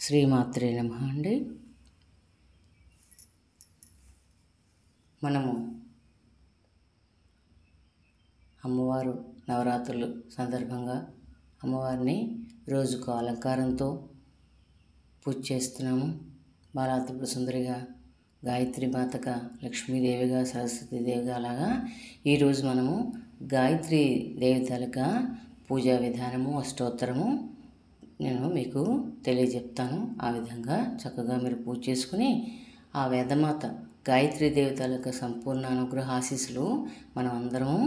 శ్రీమాత్రే నమః అండి. మనము అమ్మవారు నవరాత్రులు సందర్భంగా అమ్మవారిని రోజుకు అలంకారంతో పూజ చేస్తున్నాము. బాలాత్రిపుర సుందరిగా, గాయత్రి మాతగా, లక్ష్మీదేవిగా, సరస్వతీదేవిగా, అలాగా ఈరోజు మనము గాయత్రి దేవతలుగా పూజా విధానము, అష్టోత్తరము నేను మీకు తెలియజెప్తాను. ఆ విధంగా చక్కగా మీరు పూజ చేసుకుని ఆ వేదమాత గాయత్రి దేవతల యొక్క సంపూర్ణ అనుగ్రహ ఆశీస్సులు మనం అందరము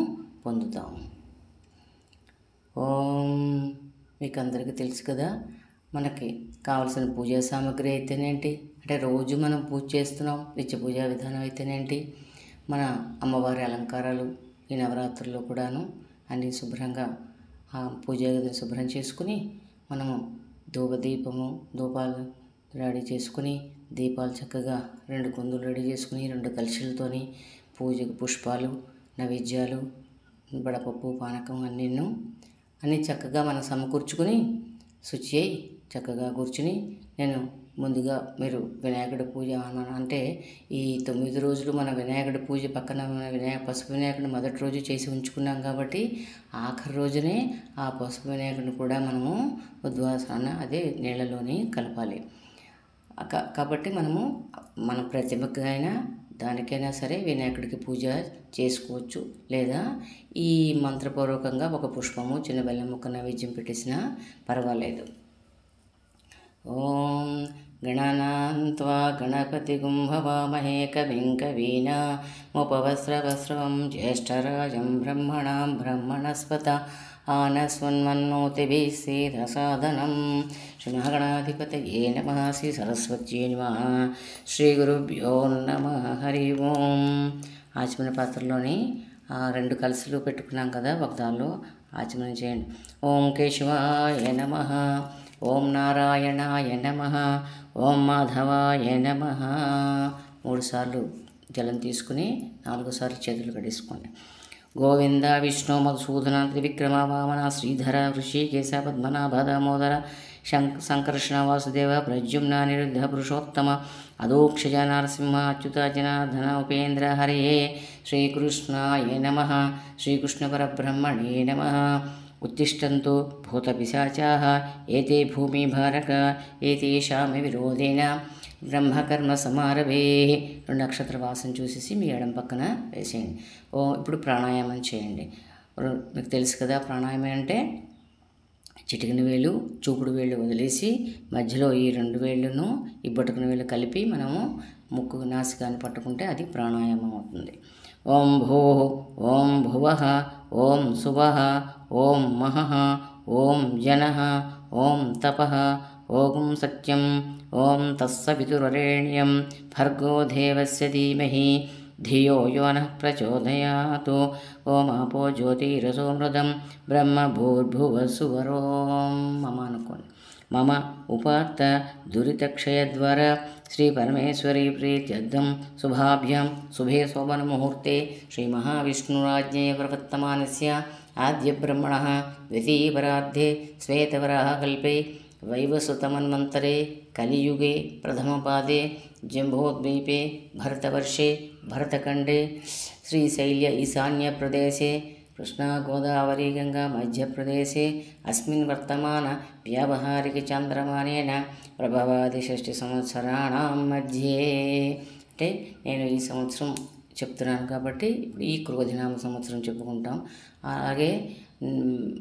పొందుతాము. ఓం మీకు అందరికీ తెలుసు కదా, మనకి కావలసిన పూజా సామాగ్రి అయితేనేంటి, అంటే రోజు మనం పూజ చేస్తున్నాం, నిత్య పూజా విధానం అయితేనేంటి, మన అమ్మవారి అలంకారాలు ఈ నవరాత్రుల్లో కూడాను అన్నీ శుభ్రంగా ఆ పూజా గదిని శుభ్రం చేసుకుని మనము ధూపాలు రెడీ చేసుకుని, దీపాలు చక్కగా 2 కుందులు రెడీ చేసుకుని, 2 కలశలతోని పూజకు పుష్పాలు, నైవేద్యాలు, వడపప్పు, పానకం అన్నీ చక్కగా మనం సమకూర్చుకుని శుచి అయి చక్కగా కూర్చుని, నేను ముందుగా మీరు వినాయకుడి పూజ అంటే ఈ 9 రోజులు మన వినాయకుడి పూజ పక్కన మన పసుపు వినాయకుడిని మొదటి రోజు చేసి ఉంచుకున్నాం కాబట్టి ఆఖరి రోజునే ఆ పసుపు వినాయకుడిని కూడా మనము ఉద్వాసన అదే నీళ్ళలోని కలపాలి. కాబట్టి మనము మన ప్రతిమకైనా దానికైనా సరే వినాయకుడికి పూజ చేసుకోవచ్చు, లేదా ఈ మంత్రపూర్వకంగా ఒక పుష్పము, చిన్న బెల్లం ముక్క నైవేద్యం పెట్టేసినా పర్వాలేదు. ఓం గణనాన్త్వా గణపతిగుం భవామహే కవిం కవీనాముపవస్రవస్రవం జ్యేష్ఠరాజం బ్రహ్మణాం బ్రహ్మణస్పత ఆనస్వన్మన్నోతిభిः సేదసాదనం. శ్రీమహాగణాధిపతయే నమః. శ్రీ సరస్వత్యై నమః. శ్రీ గురుభ్యో నమః. హరి ఓం. ఆచమన పాత్రలోని 2 కలశలు పెట్టుకున్నాం కదా, ఒక దానిలో ఆచమనం చేయండి. ఓం కేశవాయ నమః. ఓం నారాయణాయ నమః. ఓం మాధవాయ నమః. 3 సార్లు జలం తీసుకుని 4 సార్లు చేతులు కడేసుకోండి. గోవింద విష్ణు మధుసూదన త్రివిక్రమ వామన శ్రీధర ఋషికేశ పద్మనాభ దామోదర సంకర్షణ వాసుదేవ ప్రద్యుమ్న నిరుద్ధ పురుషోత్తమ అదోక్షజ నరసింహ అచ్యుత జనార్దన ఉపేంద్ర హరే. శ్రీకృష్ణాయ నమః. శ్రీకృష్ణ పరబ్రహ్మణే నమః. ఉత్తిష్టంతు భూతపిశాచాః ఏతే భూమిభారక ఏతేషామి విరోధేన బ్రహ్మకర్మ సమారభే. 2 నక్షత్ర వాసం చూసేసి మీ ఎడం పక్కన వేసేయండి. ఇప్పుడు ప్రాణాయామం చేయండి. మీకు తెలుసు కదా, ప్రాణాయామం అంటే చిటికిన వేలు, చూపుడు వేళ్ళు వదిలేసి మధ్యలో ఈ 2 వేళ్ళను ఈ బొటకన వేళ్ళు కలిపి మనము ముక్కు నాసికాన్ని పట్టుకుంటే అది ప్రాణాయామం అవుతుంది. ఓం భూః, ఓం భువః, ఓం సువః, ఓం మహః, ఓం జనః, ఓం తపః, ఓం సత్యం, ఓం తత్సవితుర్వరేణ్యం భర్గో దేవస్య ధీమహి ధియో యో నః ప్రచోదయాత్. ఓం ఆపో జ్యోతిరసో మృదం బ్రహ్మ భూర్భువస్సువరోం. మమ అనుకోండి. మమ ఉపాత్త దురితక్షయద్వార శ్రీ పరమేశ్వరీ ప్రీత్యర్థం శుభాభ్యాం శుభే శోభన ముహూర్తే శ్రీ మహావిష్ణురాజ్ఞే ప్రవర్తమానస్య ఆద్య బ్రహ్మణః ద్వితీయపరార్ధే శ్వేతవరాహకల్పే వైవస్వతమన్వంతరే కలియుగే ప్రథమపాదే జంబోద్వీపే భరతవర్షే భరతఖండే శ్రీశైల్య ఈశాన్యప్రదేశే కృష్ణా గోదావరి గంగా మధ్యప్రదేశే అస్మిన్ వర్తమాన వ్యావహారిక చాంద్రమానేన ప్రభవాది 6 సంవత్సరాణం మధ్యే. అంటే నేను ఈ సంవత్సరం చెప్తున్నాను కాబట్టి ఈ క్రోధినామ సంవత్సరం చెప్పుకుంటాం. అలాగే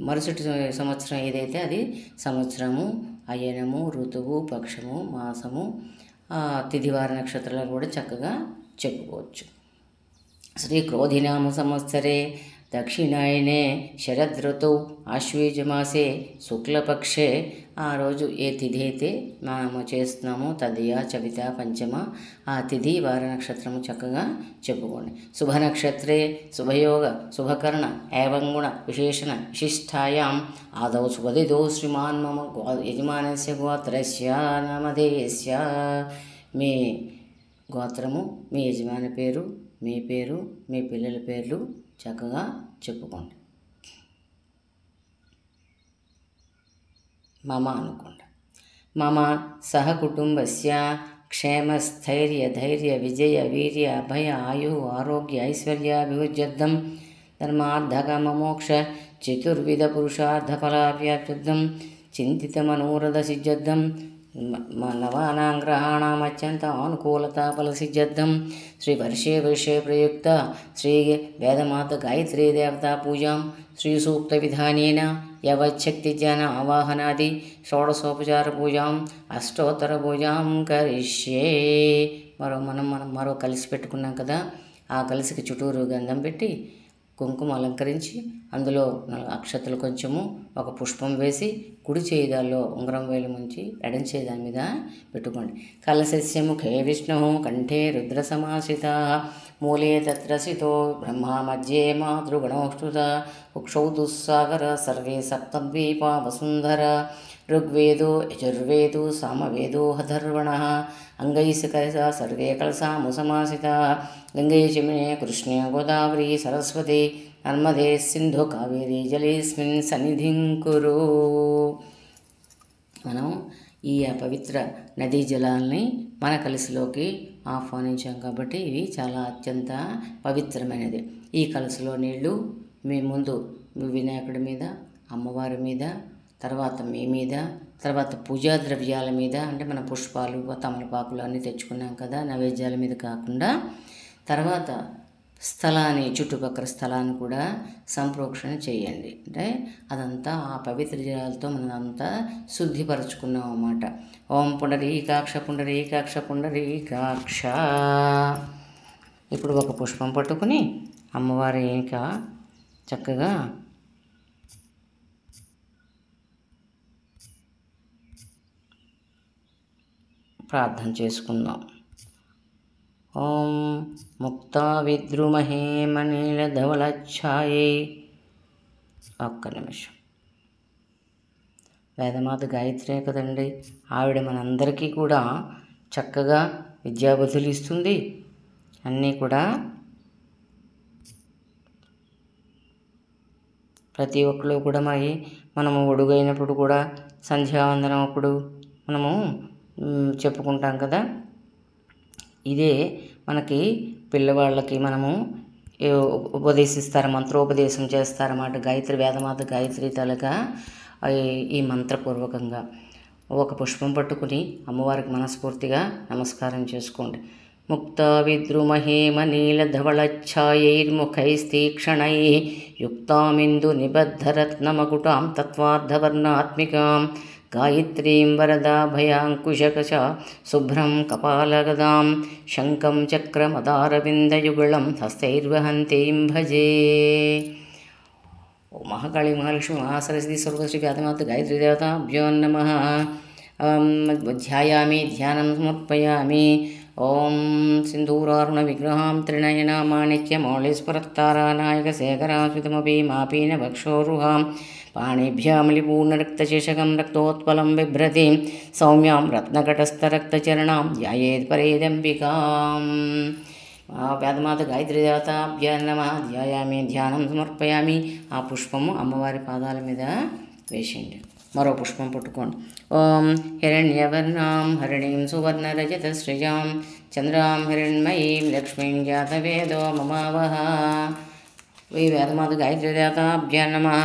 మరుసటి సంవత్సరం ఏదైతే అది సంవత్సరము, అయనము, ఋతువు, పక్షము, మాసము, తిథివార నక్షత్రాలు కూడా చక్కగా చెప్పుకోవచ్చు. శ్రీ క్రోధినామ సంవత్సరే దక్షిణాయనే శరదృతౌ ఆశ్వీజమాసే శుక్లపక్షే. ఆ రోజు ఏ తిథి అయితే మనము చేస్తున్నామో తదియ చవిత పంచమ ఆ తిథి వార నక్షత్రము చక్కగా చెప్పుకోండి. శుభ నక్షత్రే శుభయోగ శుభకర్ణ ఏవంగుణ విశేషణ విశిష్టాయాం ఆదౌ శుభదిదో శ్రీమాన్ మమ యజమానస్య గోత్రస్య నామధేయస్య. మీ గోత్రము, మీ యజమాని పేరు, మీ పేరు, మీ పిల్లల పేర్లు చక్కగా చెప్పుకోండి. మమ అనుకోండి. మమ సహకుటుంబస్య క్షేమస్థైర్య విజయ వీర్య అభయ ఆయు ఆరోగ్య ఐశ్వర్యాభివృద్ధ్యర్థం ధర్మార్థకామమోక్ష చతుర్విధ పురుషార్థఫలాభ్యార్థం చింతితమనోరథసిద్ధ్యర్థం నవానాం గ్రహాణం అత్యంత అనుకూలత ఫలసిద్ధ్యర్థం శ్రీ వర్షే ప్రయుక్త శ్రీ వేదమాత గాయత్రీ దేవతా పూజాం శ్రీ సూక్త విధానేన యవచ్చక్తి జ్ఞాన ఆవాహనాది షోడశోపచార పూజాం అష్టోత్తర పూజాం కరిష్యే. మనం మరో కలిసి పెట్టుకున్నాం కదా, ఆ కలిసికి చుట్టూరు గంధం పెట్టి కుంకుమ అలంకరించి అందులో 4 అక్షతలు కొంచెము ఒక పుష్పం వేసి కుడి చేయిదాల్లో ఉంగరం వేలు ముంచి ఎడం చేయిదాని మీద పెట్టుకోండి. కలశస్య ముఖే విష్ణు కంఠే రుద్ర సమాసిత మూలే తత్రసితో బ్రహ్మ మధ్యే మాతృగణోష్ఠుత ఉక్షౌ దుస్సాగర సర్వే సప్తద్వీపా వసుంధర ఋగ్వేదో యజుర్వేదో సామవేదో హధర్వణ అంగైస్కలశ సర్వే కలశాము సమాసిత గంగే యమునే కృష్ణే గోదావరి సరస్వతి నర్మదే సింధు కావేరీ జలేస్మిన్ సన్నిధిం కురు. మనం ఈ పవిత్ర నదీ జలాల్ని మన కలశలోకి ఆహ్వానించాం కాబట్టి ఇవి చాలా అత్యంత పవిత్రమైనది. ఈ కలశలో నీళ్లు మీ ముందు వినాయకుడి మీద, అమ్మవారి మీద, తర్వాత మీ మీద, తర్వాత పూజా ద్రవ్యాల మీద, అంటే మన పుష్పాలు తమలపాకులు అన్నీ తెచ్చుకున్నాం కదా, నైవేద్యాల మీద కాకుండా తర్వాత స్థలాన్ని, చుట్టుపక్కల స్థలాన్ని కూడా సంప్రోక్షణ చేయండి. అంటే అదంతా ఆ పవిత్ర జలాలతో మనం అంతా శుద్ధిపరచుకున్నాం అన్నమాట. ఓం పుండరీకాక్ష పుండరీకాక్ష పుండరీకాక్ష. ఇప్పుడు ఒక పుష్పం పట్టుకుని అమ్మవారి ఇంకా చక్కగా ప్రార్థన చేసుకుందాం. ఓం ముక్తా విద్రుమహే మనీల ధవళఛాయే. ఒక్క నిమిషం. వేదమాత గాయత్రే కదండి, ఆవిడ మనందరికీ కూడా చక్కగా విద్యాబుద్ధులు ఇస్తుంది. అన్నీ కూడా ప్రతి ఒక్కరు కూడా మనము ఒడుగైనప్పుడు కూడా సంధ్యావందనం అప్పుడు మనము చెప్పుకుంటాం కదా. ఇదే మనకి పిల్లవాళ్ళకి మనము ఉపదేశిస్తారు, మంత్రోపదేశం చేస్తారన్నమాట. గాయత్రి వేదమాత గాయత్రి తలగా ఈ మంత్రపూర్వకంగా ఒక పుష్పం పట్టుకుని అమ్మవారికి మనస్ఫూర్తిగా నమస్కారం చేసుకోండి. ముక్తా విద్రుమహేమ నీలధవళఛాయైర్ముఖైస్తీక్షణై యుక్తామిందు నిబద్ధరత్నమకుటాం తత్వార్థవర్ణాత్మికాం గాయత్రీం వరదాభయాంకుశకశ శుభ్రం కపాలగదాం శంఖం చక్రమదారవిందయుగళం హస్తైర్వహంతీం భజే. ఓ మహాకాళి మహాలక్ష్మి మహాసరస్వతి సర్వశ్రీ వేదమాత గాయత్రీ దేవతాభ్యో నమః. ధ్యాయామి, ధ్యానం సమర్పయామి. ఓం సింధూరారుణ విగ్రహాం త్రినయన మాణిక్యమౌళీస్ఫురత్తారానాయక శేఖరాశ్వితమపి మాపీన వక్షోరుహాం పాణిభ్యామలిపూర్ణరక్తశేషకం రక్తోత్పలం బిభ్రతి సౌమ్యాం రత్నకటస్థరక్తచరణాం ధ్యాయేత్ పరేదంబికాం. వేదమాత గాయత్రీ దేవతాభ్యో నమః. ధ్యాయామి, ధ్యానం సమర్పయామి. ఆ పుష్పము అమ్మవారి పాదాల మీద వేసేయండి. మరో పుష్పం పట్టుకోండి. ఓం హిరణ్యవర్ణాం హరిణీం సువర్ణరజతశ్రియాం చంద్రాం హిరణ్మయీం లక్ష్మీం జాతవేదో మమావహ. ఈ వేదమాత గాయత్రీ దేవతాభ్యో నమః.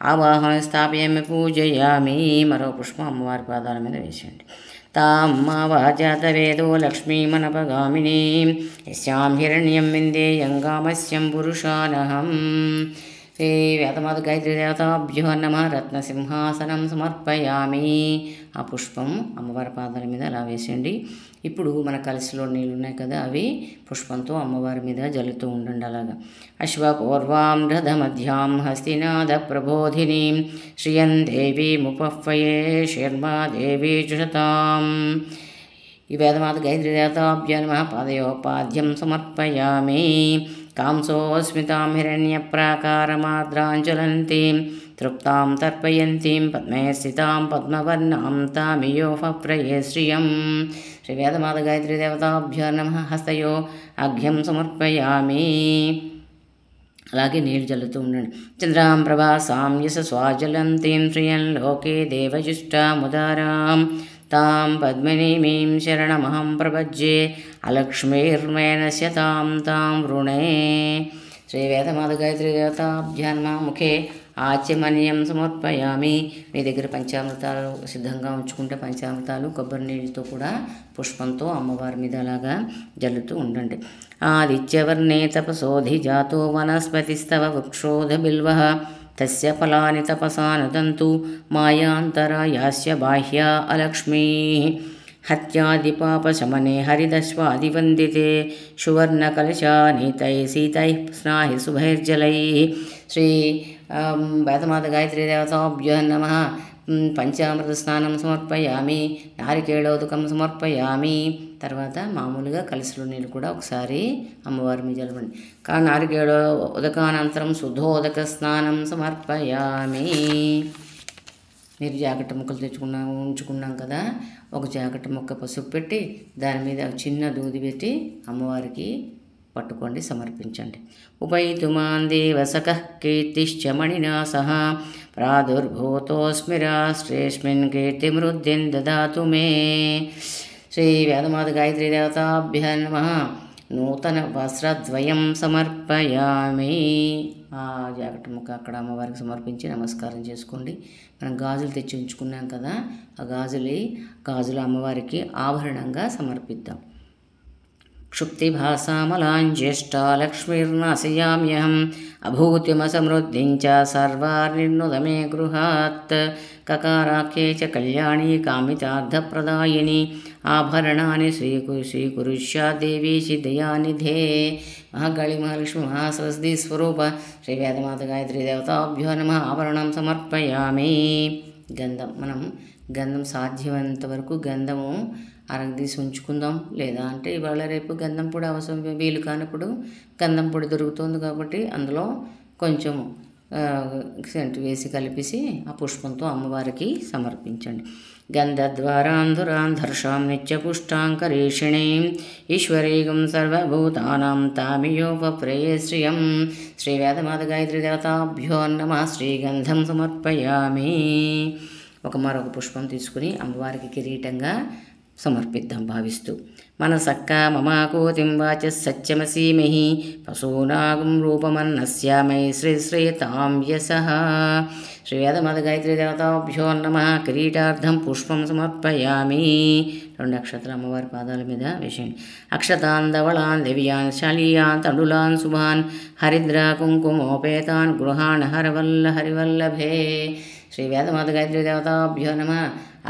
ఆవాహన స్థాపయామి, పూజయామి. మరో పుష్పం అమ్మవారి పాదాల మీద వేసేయండి. తాం మావాజాతవేదో లక్ష్మీమనపగామినీం యస్యాం హిరణ్యం విందేయంగామస్యం పురుషానహం. శ్రీ వేదమాత గాయత్రీ దేవతాభ్యో నమః. రత్నసింహాసనం సమర్పయామి. ఆ పుష్పం అమ్మవారి పాదాల మీద అలా వేసేయండి. ఇప్పుడు మన కలశలో నీళ్ళు ఉన్నాయి కదా, అవి పుష్పంతో అమ్మవారి మీద జల్లుతూ ఉండండి. అలాగా అశ్వపూర్వాం రథమధ్యాం హస్తినాద ప్రబోధినీం శ్రియం దేవీముపహ్వయే శర్మా దేవీ జుషతాం. ఈ వేదమాత గాయత్రీ దేవతాభ్యో నమః. పాదయోపాద్యం సమర్పయామి. కాంసోస్మితాం హిరణ్యప్రాకారమాద్రాంచలంతీం తృప్తాం తర్పయంతీం పద్మే స్థితాం పద్మవర్ణాం తామియోఫప్రయే శ్రియం. శ్రీ వేదమాత గాయత్రీ దేవతాభ్యో నమః. హస్తయో అఘ్యం సమర్పయామి. అలాగే నీళ్ళు జల్లుతూ ఉండండి. చంద్రాం ప్రభాసాం యశస్వాజలంతీం శ్రియం లోకే దేవజుష్టాముదారాం తాం పద్మినీమీం శరణమహం ప్రపజ్యే అలక్ష్మీర్మేణస్య తాం వృణే. శ్రీ వేదమాత గాయత్రీ దేవతాభ్యాం నమః. ముఖే ఆచమనీయం సమర్పయామి. మీ దగ్గర పంచామృతాలు సిద్ధంగా ఉంచుకుంటే పంచామృతాలు కొబ్బరి నీళ్ళతో కూడా పుష్పంతో అమ్మవారి మీద అలాగా జల్లుతూ ఉండండి. ఆదిత్యవర్ణే తపసోధి జాతో వనస్పతిస్తవ వృక్షోధ బిల్వః తస్య ఫలాని తపసానుదంతు మాయాంతరాయాస్య బాహ్యా అలక్ష్మీః. హత్యాదిపాపశమనే హరిదశ్వాదివందితే సువర్ణకలశానీతై సీతైః స్నాహి శుభైర్జలైః. శ్రీ వేదమాత గాయత్రీ దేవతాభ్యో నమః. పంచామృత స్నానం సమర్పయామి. నారికేళోదకం సమర్పయామి. తర్వాత మామూలుగా కలశలో నీళ్ళు కూడా ఒకసారి అమ్మవారి మీద జలపండి. కానీ నారికేళ ఉదకానంతరం శుద్ధోదక స్నానం సమర్పయామి. మీరు జాకెట్ ముక్కలు ఉంచుకున్నాం కదా, ఒక జాకెట్ ముక్క పసుపు పెట్టి దాని మీద చిన్న దూది పెట్టి అమ్మవారికి పట్టుకోండి, సమర్పించండి. ఉపైతుమాన్ దేవసకః కీర్తిశ్చ మణినా సహ ప్రాదుర్భూతోస్మి రాష్ట్రేస్మిన్ కీర్తిమృద్ధిం దదాతు మే. శ్రీ వేదమాత గాయత్రీ దేవతాభ్యో నమః. నూతన వస్త్రద్వయం సమర్పయామి. ఆ జాకెట్ ముక్క అక్కడ అమ్మవారికి సమర్పించి నమస్కారం చేసుకోండి. మనం గాజులు తెచ్చి ఉంచుకున్నాం కదా, ఆ గాజులు అమ్మవారికి ఆభరణంగా సమర్పిద్దాం. క్షుప్తిభాసామలాంజ్యేష్టా లక్ష్మీర్నాశయామ్యహం అభూతిమసమృద్ధిం చ సర్వార్నిర్నుదమే గృహాత్. కకారాఖ్యే చ కళ్యాణి కామితార్థప్రదాయిని ఆభరణాన్ని స్వీకురుష్యా దేవీశి దయానిధే. మహాకాళి మహాలక్ష్మి మహాసరస్వతి స్వరూప శ్రీ వేదమాత గాయత్రీ దేవతాభ్యో నమః. ఆభరణం సమర్పయామి. మనం గంధం సాధ్యమైనంత వరకు గంధము అరగదీసి ఉంచుకుందాం. లేదా అంటే ఇవాళ రేపు గంధం పొడి అవసరం వీలు కానప్పుడు గంధం పొడి దొరుకుతుంది కాబట్టి అందులో కొంచెం సెంటు వేసి కలిపేసి ఆ పుష్పంతో అమ్మవారికి సమర్పించండి. గంధద్వారాంధురాంధర్షాం నిత్యపుష్టాంకరేషిణీం ఈశ్వరీగం సర్వభూతానాం తామియోపప్రేయశ్రియం. శ్రీ వేదమాత గాయత్రీ దేవతాభ్యో నమః. శ్రీగంధం సమర్పయామి. మరొక పుష్పం తీసుకుని అమ్మవారికి కిరీటంగా సమర్పిద్దాం భావిస్తూ. మనసక్క మమాకోతిం వాచ సత్యమసీమహి పశూనాగం రూపమన్నస్యామై శ్రీశ్రీతాం యశః. శ్రీ వేదమాత గాయత్రీ దేవతాభ్యో నమః. కిరీటార్థం పుష్పం సమర్పయామి. 2 అక్షతలు అమ్మవారి పాదాల మీద వేసేయండి. అక్షతాన్ ధవళాన్ దివ్యాన్ శాలీయాన్ తండులాన్ శుభాన్ హరిద్రా కుంకుమోపేతాన్ గృహాన్ హరివల్లభే. శ్రీ వేదమాత గాయత్రీ దేవతాభ్యో నమః.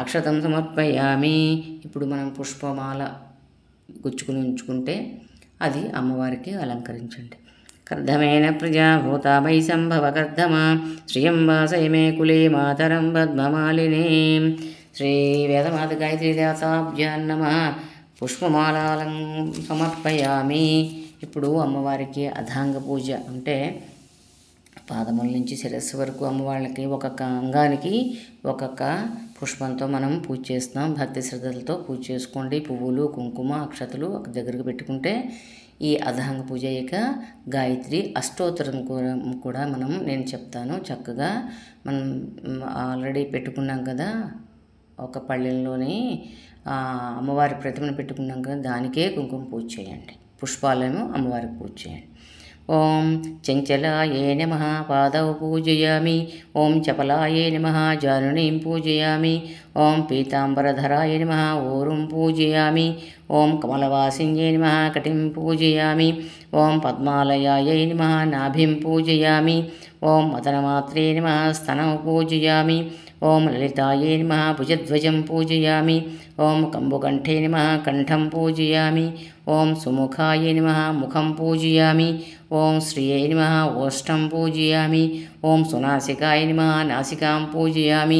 అక్షతం సమర్పయామి. ఇప్పుడు మనం పుష్పమాల గుచ్చుకుని ఉంచుకుంటే అది అమ్మవారికి అలంకరించండి. కర్ధమేన ప్రజాభూత వై సంభవ కర్ధమా శ్రియం వాసయ మే కులే మాతరం పద్మమాలినే. శ్రీ వేదమాత గాయత్రీ దేవతాభ్యో నమః. పుష్పమాలాలం సమర్పయామి. ఇప్పుడు అమ్మవారికి అధాంగ పూజ అంటే పాదముల నుంచి శిరస్సు వరకు అమ్మవాళ్ళకి ఒక్కొక్క అంగానికి ఒక్కొక్క పుష్పంతో మనం పూజ చేస్తున్నాం. భక్తి శ్రద్ధలతో పూజ చేసుకోండి. పువ్వులు కుంకుమ అక్షతలు ఒక దగ్గరకు పెట్టుకుంటే ఈ అధాంగ పూజ అయ్యాక గాయత్రి అష్టోత్తరం కూడా నేను చెప్తాను. చక్కగా మనం ఆల్రెడీ పెట్టుకున్నాం కదా, ఒక పళ్ళెంలోని అమ్మవారి ప్రతిమను పెట్టుకున్నాం కదా, దానికే కుంకుమ పూజ చేయండి. పుష్పాలను అమ్మవారికి పూజ చేయండి. ఓం చంచలాయే నమః. పాదౌ పూజయామి. ఓం చపలాయే నమః. జానునీం పూజయామి. ఓం పీతాంబరధరాయ నమః. ఊరుం పూజయామి. ఓం కమలవాసిన్యే నమః. కటిం పూజయామి. ఓం పద్మాలయాయ నమః. నాభిం పూజయామి. ఓం మదనమాత్రే నమః. స్తనౌ పూజయామి. ఓం లలితాయే నమః. భుజధ్వజం పూజయామి. ఓం కంబుకంఠే నమః. కంఠం పూజయామి. ఓం సుముఖాయ నమః. ముఖం పూజయామి. ఓం శ్రియై నమః. ఓష్టం పూజయామి. ఓం సునాసికాయ నమః. నాసికాం పూజయామి.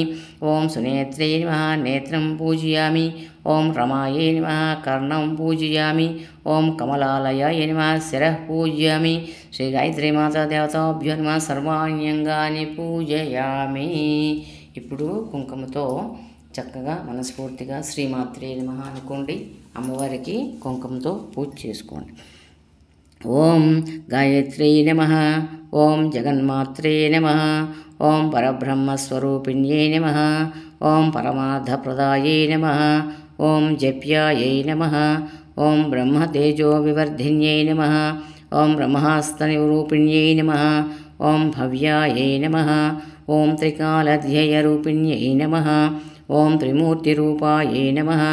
ఓం సునేత్రే నమః. నేత్రం పూజయామి. ఓం రమాయే నమః. కర్ణం పూజయామి. ఓం కమలాలయాయ నమః. శిరః పూజయామి. శ్రీ గాయత్రీ మాతా దేవతాభ్యో నమః. సర్వాణ్యంగాని పూజయామి. ఇప్పుడు కుంకుమతో చక్కగా మనస్ఫూర్తిగా శ్రీమాత్రే నమః అనుకోండి. అమ్మవారికి కుంకుమతో పూజ చేసుకోండి. ఓం గాయత్రీ నమః. ఓం జగన్మాత్రే నమః. ఓం పరబ్రహ్మస్వరూపిణ్యై నమః. ఓం పరమార్థప్రదాయై నమః. ఓం జప్యాయై నమః. ఓం బ్రహ్మతేజోవివర్ధిన్యై నమః. ఓం బ్రహ్మాస్తనిరూపిణ్యై నమః. ఓం భవ్యాయై నమః. ఓం త్రికాలధ్యేయరూపిణ్యై నమః. ఓం త్రిమూర్తిరూపాయై నమః.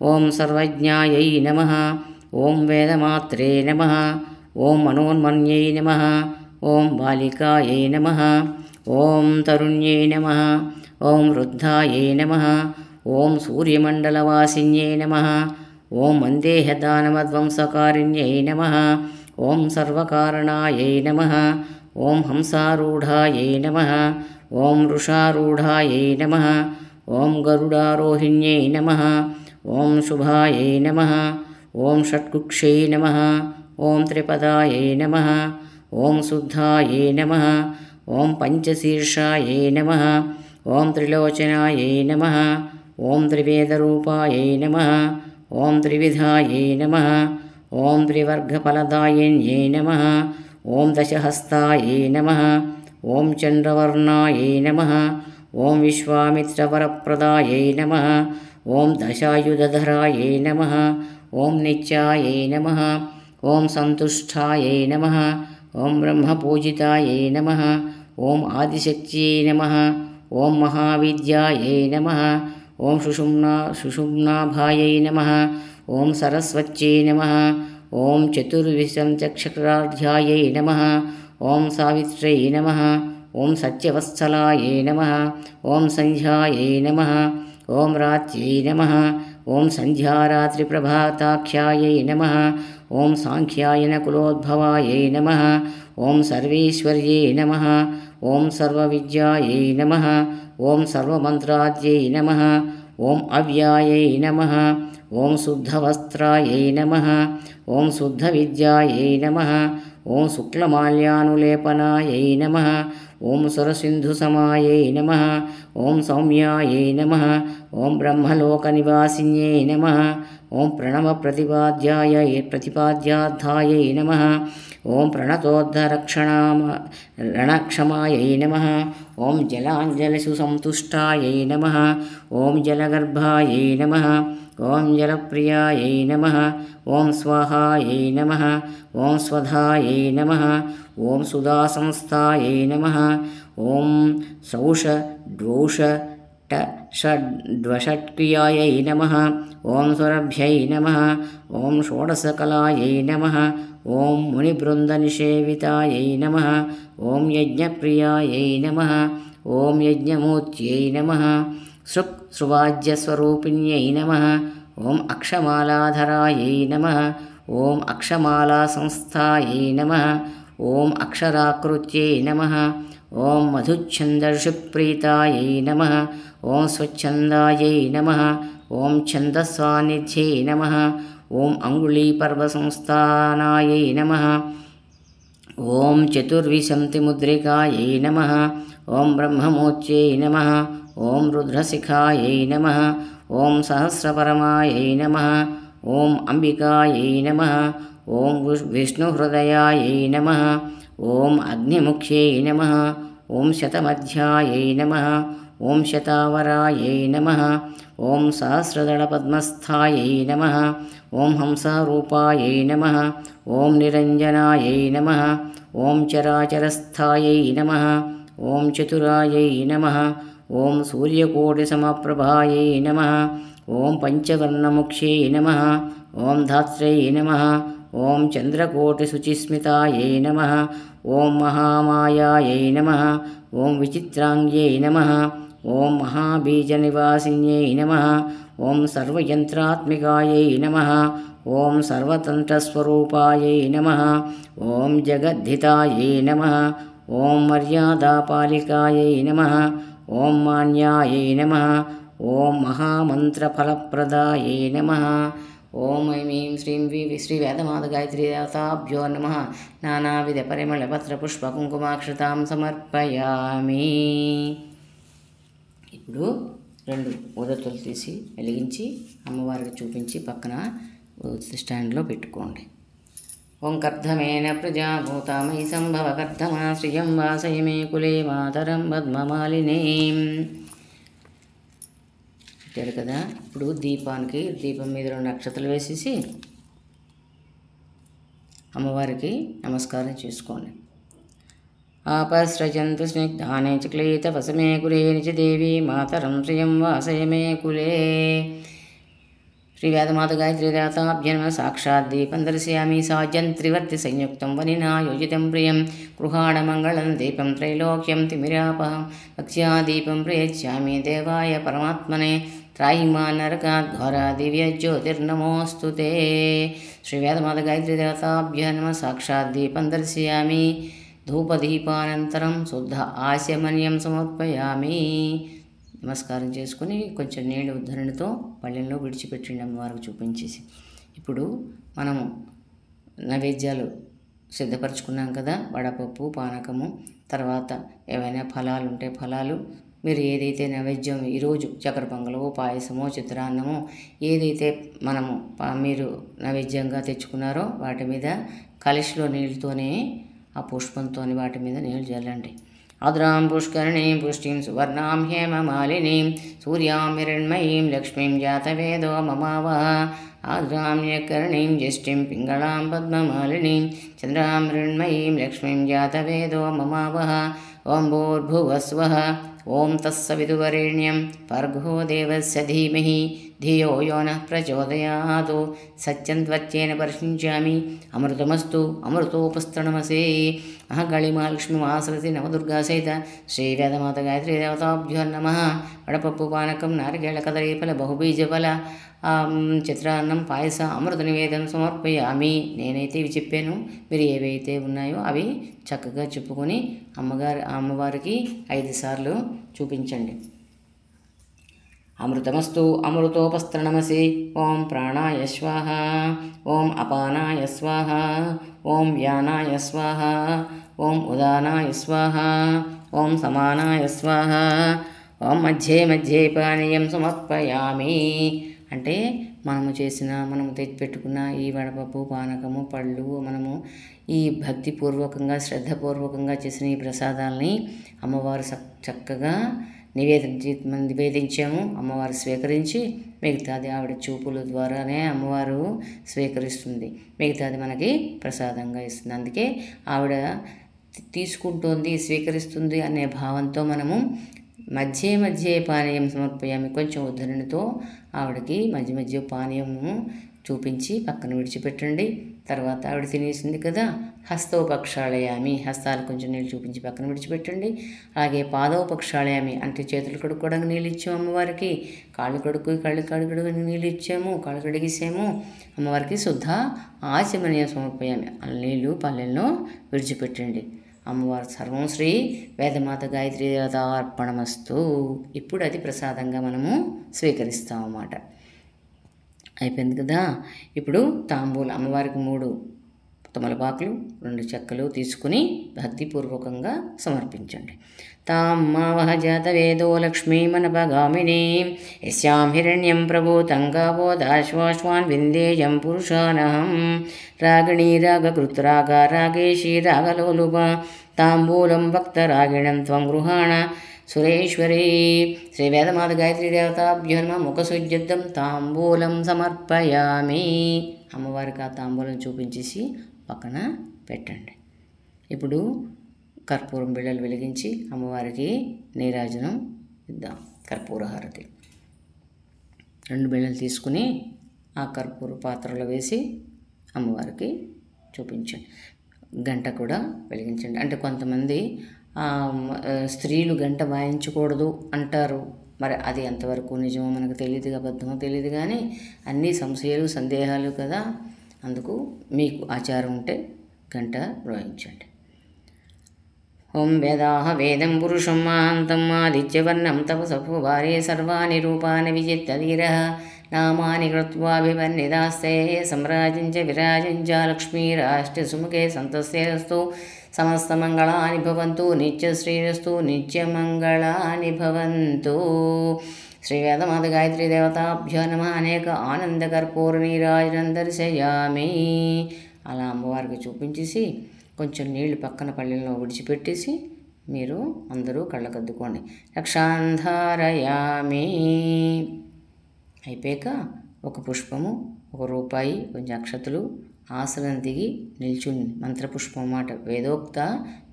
ఓం సర్వజ్ఞాయై నమః. ఓం వేదమాత్రే నమః. ఓం మనోన్మన్యై నమః. ఓం బాలికాయై నమః. ఓం తరుణ్యై నమః. ఓం వృద్ధాయై నమః. ఓం సూర్యమండలవాసిన్యై నమః. ఓం వందేహదానవధ్వంసకారిణ్యై నమః. ఓం సర్వకారణాయై నమః. ఓం హంసారూఢాయై నమః. ఓం వృషారూఢాయై నమః. ఓం గరుడారోహిణ్యై నమః. ఓం శుభాయై నమః. ఓం షట్కుక్షై నమః. ఓం త్రిపదాయై నమః. ఓం శుద్ధాయై నమః. ఓం పంచశీర్షాయై నమః. ఓం త్రిలోచనాయై నమః. ఓం త్రివేదరూపాయై నమః. ఓం త్రివిధాయై నమః. ఓం త్రివర్గఫలదాయిన్యై నమః. ఓం దశహస్తాయై నమః. ఓం చంద్రవర్ణాయై నమః. ఓం విశ్వామిత్రవరప్రదాయై నమః. ఓం దశాయుధధరాయై నమః. ఓం నిత్యాయై నమః. ఓం సంతుష్టాయై నమః. ఓం బ్రహ్మపూజితాయై నమః. ఓం ఆదిశక్త్యై నమః. ఓం మహావిద్యాయై నమః. ఓం సుషుమ్నాభాయై నమః. ఓం సరస్వత్యై నమః. ఓం చతుర్వింశతిచక్రాఢ్యాయై నమః. ఓం సావిత్ర్యై నమః. ఓం సత్యవత్సలాయై నమః. ఓం సంధ్యాయై నమః. ఓం రాత్ర్యై నమః. ఓం సంధ్యారాత్రిప్రభాతాఖ్యాయై నమః. ఓం సాంఖ్యాయనకులోద్భవాయై నమః. ఓం సర్వేశ్వర్యై నమః. ఓం సర్వవిద్యాయై నమః. ఓం సర్వమంత్రాద్యై నమః. ఓం అవ్యాయై నమః. ఓం శుద్ధవస్త్రాయై నమః. ఓం శుద్ధవిద్యాయై నమః. ఓం శుక్లమాల్యానులేపనాయై నమః. ఓం సురసింధుసమాయై నమః. ఓం సౌమ్యాయై నమః. ఓం బ్రహ్మలోకనివాసిన్యై నమః. ఓం ప్రణవప్రతిపాద్యార్థాయై నమః. ఓం ప్రణతోద్ధరణక్షమాయై నమః. ఓం జలాంజలిసుసంతుష్టాయై నమః. ఓం జలగర్భాయై నమః. ఓం జలప్రియాయై నమః. ఓం స్వాహాయై నమః. ఓం స్వధాయై నమః. ఓం సుధాసంస్థాయై నమః. ఓం శ్రౌషడ్వషట్క్రియాయై నమః. ఓం సురభ్యై నమః. ఓం షోడశకలాయై నమః. ఓం మునిబృందనిషేవితాయై నమః. ఓం యజ్ఞప్రియాయై నమః. ఓం యజ్ఞమూర్త్యై నమః. శృవాజ్యస్వరూపిణ్యై నమః. ఓం అక్షమాలాధరాయై నమః. ఓం అక్షమాలాసంస్థాయై నమః. ఓం అక్షరాకృత్యై నమః. ఓం మధుచ్ఛందర్షిప్రీతాయై నమః. ఓం స్వచ్ఛందాయై నమః. ఓం ఛందస్సాన్నిధ్యై నమః. ఓం అంగుళీపర్వసంస్థానాయై నమః. ఓం చతుర్విశంతిముద్రికాయై నమః. ఓం బ్రహ్మమూర్త్యై నమః. ఓం రుద్రశిఖాయై నమః. ఓం సహస్రపరమాయై నమః. ఓం అంబికాయై నమః. ఓం విష్ణుహృదయాయై నమః. ఓం అగ్నిముఖ్యై నమః. ఓం శతమధ్యాయై నమః. ఓం శతావరాయై నమః. ఓం సహస్రదళపద్మస్థాయై నమః. ఓం హంసరూపాయై నమః. ఓం నిరంజనాయై నమః. ఓం చరాచరస్థాయై నమః. ఓం చతురాయై నమః. ఓం సూర్యకోటిసమప్రభాయై నమః. ఓం పంచవర్ణముఖ్యై నమః. ఓం ధాత్ర్యై నమః. ఓం చంద్రకోటిశుచిస్మితాయై నమః. ఓం మహామాయాయై నమః. ఓం విచిత్రాంగ్యై నమః. ఓం మహాబీజనివాసిన్యై నమః. ఓం సర్వయంత్రాత్మికాయై నమః. ఓం సర్వతంత్రస్వరూపాయై నమః. ఓం జగద్ధితాయై నమః. ఓం మర్యాదాపాలికాయై నమః. ఓం మాన్యాయై నమః. ఓం మహామంత్రఫలప్రదాయై నమః. ఓం ఐం హ్రీం శ్రీం శ్రీ వేదమాత గాయత్రీ దేవతాభ్యో నమః. నానావిధ పరిమళపత్రపుష్పకుంకుమాక్షతాం సమర్పయామి. ఇప్పుడు 2 ఉదతులు తీసి వెలిగించి అమ్మవారికి చూపించి పక్కన స్టాండ్లో పెట్టుకోండి. ఓం కర్ధమేన ప్రజాభూతా మయి సంభవ కర్ధమా శ్రియం వాసయ మే కులే మాతరం పద్మమాలినీం. పెట్టారు కదా. ఇప్పుడు దీపం మీద 2 నక్షత్రాలు వేసేసి అమ్మవారికి నమస్కారం చేసుకోండి. ఆపస్రజంతు స్నిగ్ధానే చక్లీత వసమే కులే నిజ దేవి మాతరం శ్రియం వాసయ మే కులే. శ్రీ వేదమాత గాయత్రీ దేవతాభ్యనమ సాక్షాత్ దీపం దర్శయామి సాజ్యం త్రివర్తి సంయుక్తం వనినా యోజితం ప్రియం గృహాణమంగళం దీపం త్రైలోక్యం తిమిరాపహం భక్త్యా దీపం ప్రయచ్చామి దేవాయ పరమాత్మనే త్రాహిమా నరకాత్ ఘోరా దివ్య జ్యోతిర్నమోऽस्तु తే. శ్రీ వేదమాత గాయత్రీ దేవతాభ్య నమ సాక్షాత్ దీపం దర్శయామి ధూపదీపానంతరం శుద్ధ ఆశమన్యం సమర్పయామి. నమస్కారం చేసుకుని కొంచెం నీళ్ళు ఉద్ధరణతో పళ్ళెంలో విడిచిపెట్టండి అమ్మవారికి చూపించేసి. ఇప్పుడు మనము నైవేద్యాలు సిద్ధపరచుకున్నాం కదా, వడపప్పు పానకము, తర్వాత ఏవైనా ఫలాలు ఉంటే ఫలాలు, మీరు ఏదైతే నైవేద్యం ఈరోజు చక్కెర పొంగలో పాయసమో చిత్రాన్నమో ఏదైతే మనము మీరు నైవేద్యంగా తెచ్చుకున్నారో వాటి మీద కలశలో నీళ్ళతోనే ఆ పుష్పంతో వాటి మీద నీళ్ళు చల్లండి. ఆద్రాం పుష్కరణీం పుష్టిం సువర్ణాం హేమమాలినీం సూర్యాం హిరణ్మయీం లక్ష్మీం జాతవేదో మమావహ. ఆద్రాం యకర్ణీం జ్యేష్ఠిం పింగళాం పద్మమాలినీం చంద్రాం హిరణ్మయీం లక్ష్మీం జాతవేదో మమావహ. ఓం భూర్భువస్వః ఓం తత్సవితుర్వరేణ్యం భర్గో దేవస్య ధీమహి ధియో యో నః ప్రచోదయాత్. సత్యం త్వచ్చేన పరిశించామి అమృతమస్తు అమృతోపస్తరణమసే. మహాకాళీమహాలక్ష్మీమాసరసి నవదుర్గా సహిత శ్రీ వేదమాత గాయత్రీ దేవతాభ్యో నమః. వడపప్పు పానకం నారికేళ కదలీఫల బహుబీజఫల చిత్రాన్నం పాయస అమృత నివేదన సమర్పయామి. నేనైతే ఇవి చెప్పాను, మీరు ఏవైతే ఉన్నాయో అవి చక్కగా చెప్పుకొని అమ్మవారికి 5 సార్లు చూపించండి. అమృతమస్తు అమృతోపస్తరణమసి. ఓం ప్రాణాయ స్వాహ ఓం అపానాయ స్వాహ ఓం వ్యానాయ స్వాహ ఓం ఉదానాయ స్వాహ ఓం సమానాయ స్వాహ ఓం మధ్యే మధ్యే పానీయం సమర్పయామి. అంటే మనము తెచ్చిపెట్టుకున్న ఈ వడపప్పు పానకము పళ్ళు మనము ఈ భక్తిపూర్వకంగా శ్రద్ధపూర్వకంగా చేసిన ఈ ప్రసాదాలని అమ్మవారు చక్కగా నివేదించాము. అమ్మవారు స్వీకరించి మిగతాది ఆవిడ చూపుల ద్వారానే అమ్మవారు స్వీకరిస్తుంది, మిగతాది మనకి ప్రసాదంగా ఇస్తుంది. అందుకే ఆవిడ తీసుకుంటోంది స్వీకరిస్తుంది అనే భావంతో మనము మధ్య పానీయం సమర్పయామి. కొంచెం ఉద్ధరణతో ఆవిడకి మధ్య పానీయము చూపించి పక్కన విడిచిపెట్టండి. తర్వాత ఆవిడ తినేసింది కదా, హస్తోపక్షాళయామి, హస్తాలు కొంచెం నీళ్ళు చూపించి పక్కన విడిచిపెట్టండి. అలాగే పాదోపక్షాళయామి అంటే చేతులు కడుక్కోవడానికి నీళ్ళు ఇచ్చాము అమ్మవారికి, కాళ్ళు కడుగు నీళ్ళు ఇచ్చాము, కాళ్ళు కడిగేసాము. అమ్మవారికి శుద్ధ ఆచమనీయం సమర్పయామి, నీళ్ళు పల్లెల్లో విడిచిపెట్టండి. అమ్మవారు సర్వం శ్రీ వేదమాత గాయత్రీ దేవతార్పణమస్తు. ఇప్పుడు అది ప్రసాదంగా మనము స్వీకరిస్తాం అన్నమాట. అయిపోయింది కదా. ఇప్పుడు తాంబూలం అమ్మవారికి 3 తమలపాకులు 2 చెక్కలు తీసుకుని భక్తిపూర్వకంగా సమర్పించండి. తామ్మావహ జాతవేదో లక్ష్మీమనపగామినీ యస్యాం హిరణ్యం ప్రభూతం గావోదాశ్వాశ్వాన్ విందేయం పురుషానహం. రాగిణీ రాగకృత్రాగ రాగేశీ రాగలోలుప తాంబూలం భక్తరాగిణం త్వం గృహాణ సురేశ్వరీ. శ్రీ వేదమాత గాయత్రీ దేవతాభ్యో నమః. ముఖశుద్ధ్యర్థం తాంబూలం సమర్పయామి. అమ్మవారికి ఆ తాంబూలం చూపించేసి పక్కన పెట్టండి. ఇప్పుడు కర్పూరం బిళ్ళలు వెలిగించి అమ్మవారికి నీరాజనం ఇద్దాం. కర్పూర హారతి 2 బిళ్ళలు తీసుకుని ఆ కర్పూర పాత్రలో వేసి అమ్మవారికి చూపించండి. గంట కూడా వెలిగించండి. అంటే కొంతమంది స్త్రీలు గంట వాయించకూడదు అంటారు, మరి అది ఎంతవరకు నిజమో మనకు తెలియదు, అబద్ధమో తెలియదు. కానీ అన్నీ సంశయాలు సందేహాలు కదా, అందుకు మీకు ఆచారం ఉంటే గంట వాయించండి. ఓం వేదాహ వేదం పురుషం మహాంతం ఆదిత్యవర్ణం తపసపు వారే సర్వాణి రూపాన్ని విజిత్తధీరః నామాని కృత్వాభివర్ణిదాస్తే సమ్రాజించ విరాజించ లక్ష్మీరాష్ట్రసుముఖే సంతస్యస్తు సమస్తమంగళాని భవంతు నిత్యశ్రీరస్తు నిత్యమంగళాని భవంతు. శ్రీ వేదమాత గాయత్రీ దేవతాభ్యో నమః. అనేక ఆనందకర్పూర నీరాజనం దర్శయామి. అలా అమ్మవారికి చూపించేసి కొంచెం నీళ్లు పక్కన పళ్ళెంలో విడిచిపెట్టేసి మీరు అందరూ కళ్ళకద్దుకోండి. రక్షాంధారయామి అయిపోయాక ఒక పుష్పము, ఒక రూపాయి, కొంచెం అక్షతలు ఆసనం దిగి నిల్చుని మంత్రపుష్పం అన్నమాట, వేదోక్త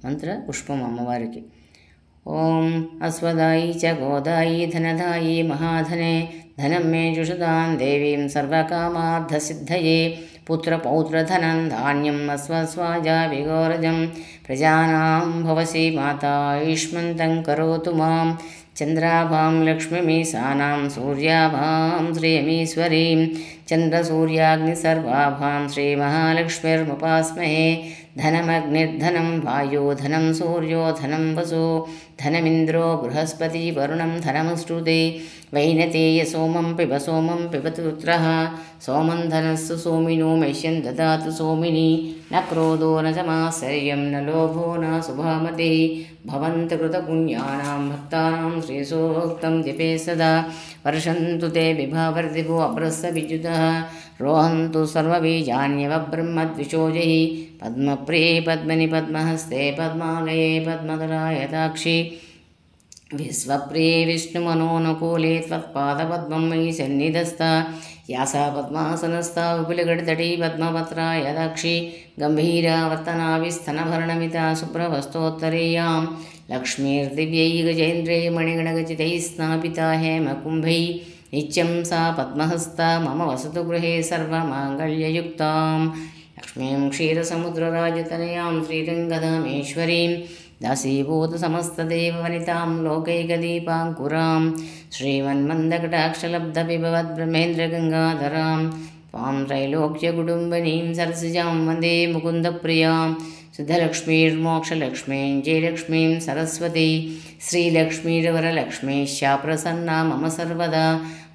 మంత్ర పుష్పం అమ్మవారికి. ఓం అశ్వదాయి చ గోదాయి ధనదాయి మహాధనే ధనం మే జుషదాం దేవీం సర్వకామార్థసిద్ధయే పుత్రపౌత్రధనం ధాన్యం అశ్వస్వాజా విగోరజం ప్రజానాం భవసి మాతా ఆయుష్మంతం కరోతు మాం చంద్రాభాం లక్ష్మీమీశానాం సూర్యాభాం శ్రీయమీశ్వరీం చంద్రసూర్యాగ్నిసర్వాభాం శ్రీమహాలక్ష్మీర్ముపాస్మహే ధనమగ్నిర్ధనం వాయో ధనం సూర్యో ధనం వసో ధనమింద్రో బృహస్పతి వరుణం ధనమశ్రుతే వైనతేయ సోమం పిబతు పుత్రః సోమం ధనస్సు సోమినో మహ్యం దదాతు సోమిని న క్రోధో న చమాశ్చర్యం న లోభో న శుభామతి భవంతు కృతపుణ్యానాం భక్తానాం శ్రీసూక్తం జపే సదా వర్షంతు తే విభావర్దిభో అభ్రస్త విద్యుతః రోహంతు సర్వబీజాన్యవబ్రహ్మద్విషోజై పద్మప్రియే పద్మని పద్మహస్తే పద్మాలయే పద్మధరాయతాక్షి విశ్వప్రియే విష్ణుమనోనుకూలే త్వత్పాదపద్మం మయి సన్నిధస్థ యాసా పద్మాసనస్థా విపులగడితటీ పద్మపత్రాయదాక్షి గంభీరావర్తనాభిస్తనభరణమితా శుభ్రవస్తోత్తరీయాం లక్ష్మీర్దివ్యై గజేంద్రై మణిగణగచితైः స్నాపితా హేమకుంభై నిత్యం సా పద్మహస్తా మమ వసతు గృహే సర్వమాంగళ్యయుక్తాం లక్ష్మీం క్షీరసముద్రరాజతనయాం శ్రీరంగధామేశ్వరీం దాసీభూత సమస్తదేవవనితాం లోకైకదీపాంకురాం శ్రీమన్మందకటాక్షలబ్ధవిభవద్బ్రహ్మేంద్రగంగాధరాం త్వాం త్రైలోక్యకుటుంబనీం సరసిజాం వందే ముకుందప్రియాం సిద్ధలక్ష్మీర్మోక్షలక్ష్మీం జయలక్ష్మీం సరస్వతీ శ్రీలక్ష్మీర్వరలక్ష్మీశ్చ ప్రసన్నా మమ సర్వదా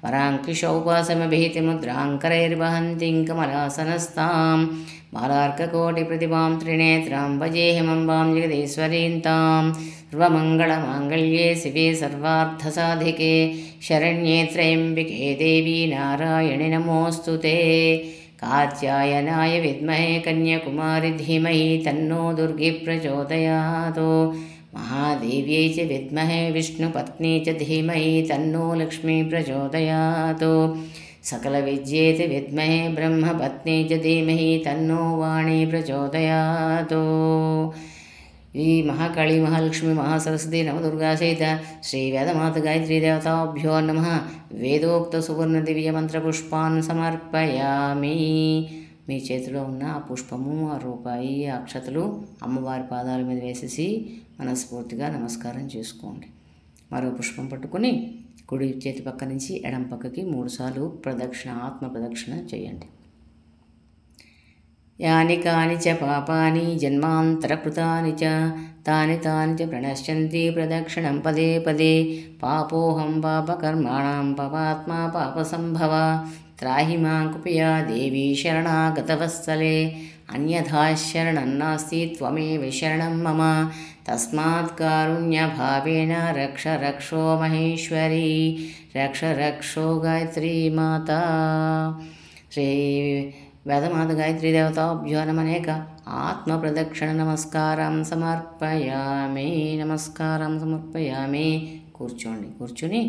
వరాంకుశౌపాసమభిహితిముద్రాంకరైర్వహంతిం కమలాసనస్తాం బాలార్కకోటిప్రతిభాం త్రినేత్రాం భజేహమంబాం జగదీశ్వరీం తాం సర్వమంగళమాంగళ్యే శివే సర్వార్థసాధికే శరణ్యే త్రయంబికే దేవీ నారాయణి నమోऽस्तुते కాత్యాయనాయ విద్మహే కన్యాకుమారి ధీమహి తన్నో దుర్గి ప్రచోదయాత్ మహాదేవ్యై చ విద్మహే విష్ణుపత్ని చ ధీమహి తన్నో లక్ష్మీ ప్రచోదయాత్ సకలవిద్యేతి విద్మహే బ్రహ్మపత్ని చ ధీమహి తన్నో వాణీ ప్రచోదయాత్. ఈ మహాకాళీ మహాలక్ష్మి మహాసరస్వతి నవదుర్గా సహిత శ్రీ వేదమాత గాయత్రీ దేవతాభ్యో నమః. వేదోక్త సువర్ణ దివ్య మంత్రపుష్పాన్ సమర్పయామి. మీ చేతిలో ఉన్న ఆ పుష్పము, ఆ రూపాయి, ఆ అక్షతలు అమ్మవారి పాదాల మీద వేసేసి మనస్ఫూర్తిగా నమస్కారం చేసుకోండి. మరో పుష్పం పట్టుకుని కుడి చేతి పక్క నుంచి ఎడం పక్కకి 3 సార్లు ప్రదక్షిణ, ఆత్మ ప్రదక్షిణ చేయండి. యాని కాని చ పాపాని జన్మాంతరకృతాని చ తాని చ ప్రణశ్యంతి ప్రదక్షిణం పదే పదే. పాపోహం పాపకర్మాణం పాపాత్మా పాపసంభవ త్రాహి మాం కృపయా దేవీ శరణాగతవత్సలే. అన్యథా శరణం నాస్తి త్వమేవ శరణం మమ తస్మాత్ కారుణ్యభావేన రక్ష రక్షో మహేశ్వరీ రక్ష రక్షో గాయత్రీ మాతా. శ్రీ వేదమాత గాయత్రీ దేవతాభ్యో నమః. ఆత్మ ప్రదక్షిణ నమస్కారం సమర్పయామి. నమస్కారం సమర్పయామి. కూర్చుని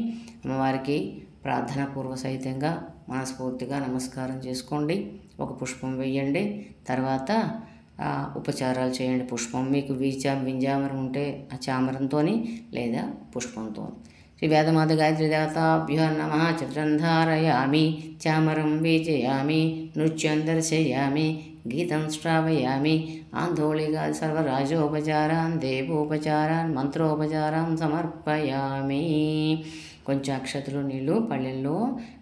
అమ్మవారికి ప్రార్థన పూర్వ సహితంగా మనస్ఫూర్తిగా నమస్కారం చేసుకోండి. ఒక పుష్పం వేయండి. తర్వాత ఉపచారాలు చేయండి. పుష్పం మీకు వింజామరం ఉంటే ఆ చామరంతో లేదా పుష్పంతో. శ్రీ వేదమాత గాయత్రీ దేవతాభ్యో నమః. చిత్రం ధారయామి, చామరం వీచయామి, నృత్యం దర్శయామి, గీతం శ్రావయామి, ఆందోళిగా సర్వరాజోపచారాన్ దేవోపచారాన్ మంత్రోపచారాన్ సమర్పయామి. కొంచెం అక్షతలు నీళ్ళు పళ్ళెల్లో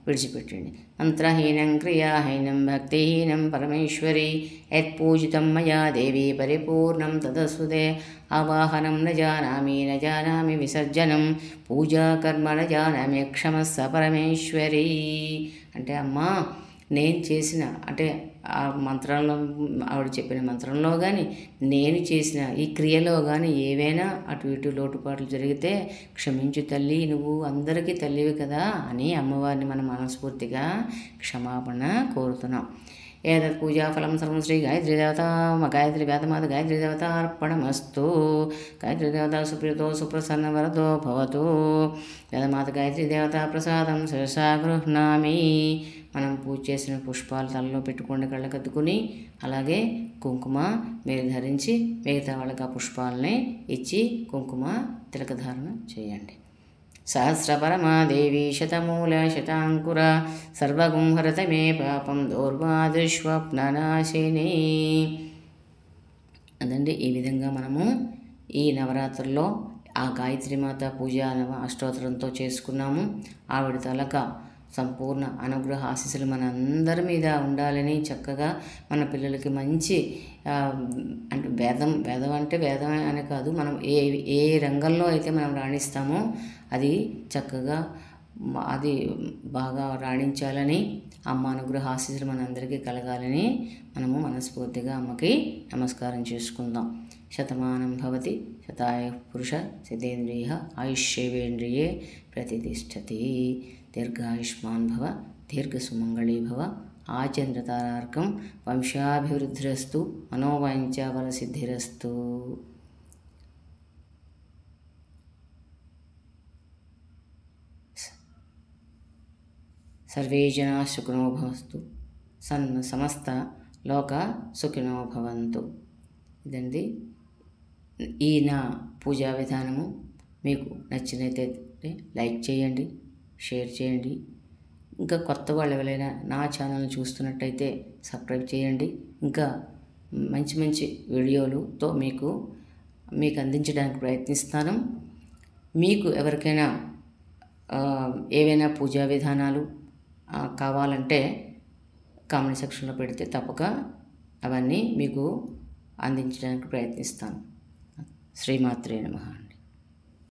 విడిచిపెట్టండి. మంత్రహీనం క్రియాహీనం భక్తిహీనం పరమేశ్వరి యత్పూజితం మయా దేవి పరిపూర్ణం తదస్సుదే. ఆవాహనం న జానామి విసర్జనం పూజాకర్మ న జానామి క్షమస్స పరమేశ్వరి. అంటే అమ్మా నేను చేసిన అంటే ఆ మంత్రంలో ఆవిడ చెప్పిన మంత్రంలో కానీ నేను చేసిన ఈ క్రియలో కానీ ఏవైనా అటు ఇటు లోటుపాట్లు జరిగితే క్షమించు తల్లి, నువ్వు అందరికీ తల్లివి కదా అని అమ్మవారిని మనం మనస్ఫూర్తిగా క్షమాపణ కోరుతున్నాం. ఏతత్ పూజాఫలం సర్వం శ్రీ గాయత్రీ దేవత గాయత్రి వేదమాత గాయత్రీ దేవత అర్పణమస్తు. గాయత్రీ దేవత సుప్రీతో సుప్రసన్న వరదో భవతు. వేదమాత గాయత్రీ దేవత ప్రసాదం శిరసా గృహ్ణామి. మనం పూజ చేసిన పుష్పాలు తలలో పెట్టుకోండి, కళ్ళకద్దుకుని. అలాగే కుంకుమ మీరు ధరించి మిగతా వాళ్ళకి ఆ పుష్పాలని ఇచ్చి కుంకుమ తిలకధారణ చేయండి. సహస్రపరమాదేవి శతమూల శతాంకుర సర్వగుంహరత మే పాపం దౌర్వాదుష్వప్ననాశిని. అదండి, ఈ విధంగా మనము ఈ నవరాత్రుల్లో ఆ గాయత్రీమాత పూజ అష్టోత్తరంతో చేసుకున్నాము. ఆవిడ తలక సంపూర్ణ అనుగ్రహ ఆశీస్సులు మన అందరి మీద ఉండాలని చక్కగా మన పిల్లలకి మంచి అంటే వేదం అంటే వేదం అని కాదు, మనం ఏ రంగంలో అయితే మనం రాణిస్తామో అది చక్కగా అది బాగా రాణించాలని, అమ్మ అనుగ్రహ ఆశీస్సులు మనందరికీ కలగాలని మనము మనస్ఫూర్తిగా అమ్మకి నమస్కారం చేసుకుందాం. శతమానం భవతి శతాయ పురుష శతేంద్రియ ఆయుష్యేవేంద్రియే ప్రతిష్టతి. దీర్ఘాయుష్మాన్ భవ దీర్ఘసుమంగళీ భవ. ఆచంద్రతారార్కం వంశాభివృద్ధిరస్తు మనోవాంఛాఫలసిద్ధిరస్తు. సర్వే జనా సుఖినో భవంతు. సమస్త లోక సుఖినో భవంతు. ఇదండి ఈ నా పూజా విధానము. మీకు నచ్చినట్లయితే లైక్ చేయండి, షేర్ చేయండి. ఇంకా కొత్త వాళ్ళు ఎవరైనా నా ఛానల్ని చూస్తున్నట్టయితే సబ్స్క్రైబ్ చేయండి. ఇంకా మంచి మంచి వీడియోలతో మీకు అందించడానికి ప్రయత్నిస్తాను. మీకు ఎవరికైనా ఏవైనా పూజా విధానాలు కావాలంటే కామెంట్ సెక్షన్లో పెడితే తప్పక అవన్నీ మీకు అందించడానికి ప్రయత్నిస్తాను. శ్రీమాత్రే నమః.